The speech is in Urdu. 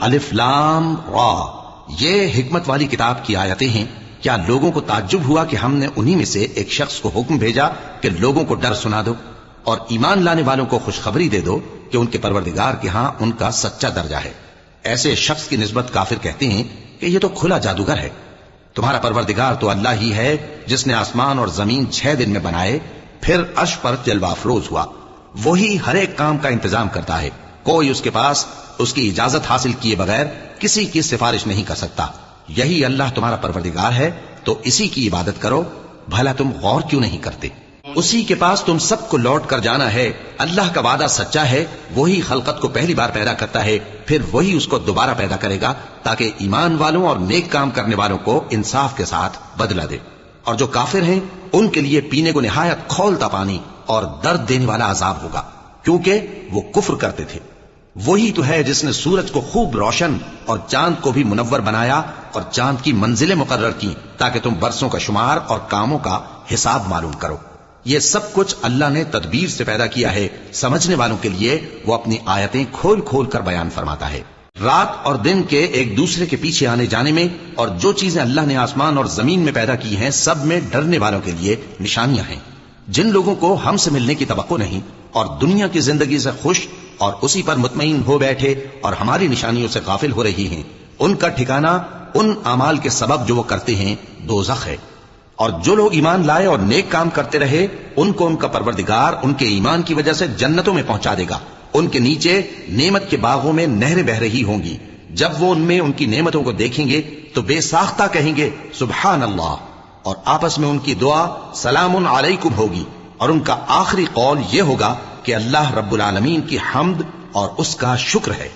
الف لام را، یہ حکمت والی کتاب کی آیتیں ہیں۔ کیا لوگوں کو تعجب ہوا کہ ہم نے انہی میں سے ایک شخص کو حکم بھیجا کہ لوگوں کو ڈر سنا دو اور ایمان لانے والوں کو خوشخبری دے دو کہ ان کے پروردگار کے ہاں ان کا سچا درجہ ہے۔ ایسے شخص کی نسبت کافر کہتے ہیں کہ یہ تو کھلا جادوگر ہے۔ تمہارا پروردگار تو اللہ ہی ہے جس نے آسمان اور زمین 6 دن میں بنائے، پھر عرش پر جلوہ افروز ہوا۔ وہی ہر ایک کام کا انتظام کرتا ہے، کوئی اس کے پاس اس کی اجازت حاصل کیے بغیر کسی کی سفارش نہیں کر سکتا۔ یہی اللہ تمہارا پروردگار ہے، تو اسی کی عبادت کرو۔ بھلا تم غور کیوں نہیں کرتے؟ اسی کے پاس تم سب کو لوٹ کر جانا ہے۔ اللہ کا وعدہ سچا ہے، وہی خلقت کو پہلی بار پیدا کرتا ہے، پھر وہی اس کو دوبارہ پیدا کرے گا تاکہ ایمان والوں اور نیک کام کرنے والوں کو انصاف کے ساتھ بدلہ دے۔ اور جو کافر ہیں ان کے لیے پینے کو نہایت کھولتا پانی اور درد دینے والا عذاب ہوگا، کیونکہ وہ کفر کرتے تھے۔ وہی تو ہے جس نے سورج کو خوب روشن اور چاند کو بھی منور بنایا اور چاند کی منزلیں مقرر کی تاکہ تم برسوں کا شمار اور کاموں کا حساب معلوم کرو۔ یہ سب کچھ اللہ نے تدبیر سے پیدا کیا ہے، سمجھنے والوں کے لیے وہ اپنی آیتیں کھول کھول کر بیان فرماتا ہے۔ رات اور دن کے ایک دوسرے کے پیچھے آنے جانے میں اور جو چیزیں اللہ نے آسمان اور زمین میں پیدا کی ہیں سب میں ڈرنے والوں کے لیے نشانیاں ہیں۔ جن لوگوں کو ہم سے ملنے کی توقع نہیں اور دنیا کی زندگی سے خوش اور اسی پر مطمئن ہو بیٹھے اور ہماری نشانیوں سے غافل ہو رہی ہیں، ان کا ٹھکانہ ان اعمال کے سبب جو وہ کرتے ہیں دوزخ ہے۔ اور جو لوگ ایمان لائے اور نیک کام کرتے رہے ان کو ان کا پروردگار ان کے ایمان کی وجہ سے جنتوں میں پہنچا دے گا، ان کے نیچے نعمت کے باغوں میں نہریں بہ رہی ہوں گی۔ جب وہ ان میں ان کی نعمتوں کو دیکھیں گے تو بے ساختہ کہیں گے سبحان اللہ، اور آپس میں ان کی دعا سلام علیکم ہوگی، اور ان کا آخری قول یہ ہوگا کہ اللہ رب العالمین کی حمد اور اس کا شکر ہے۔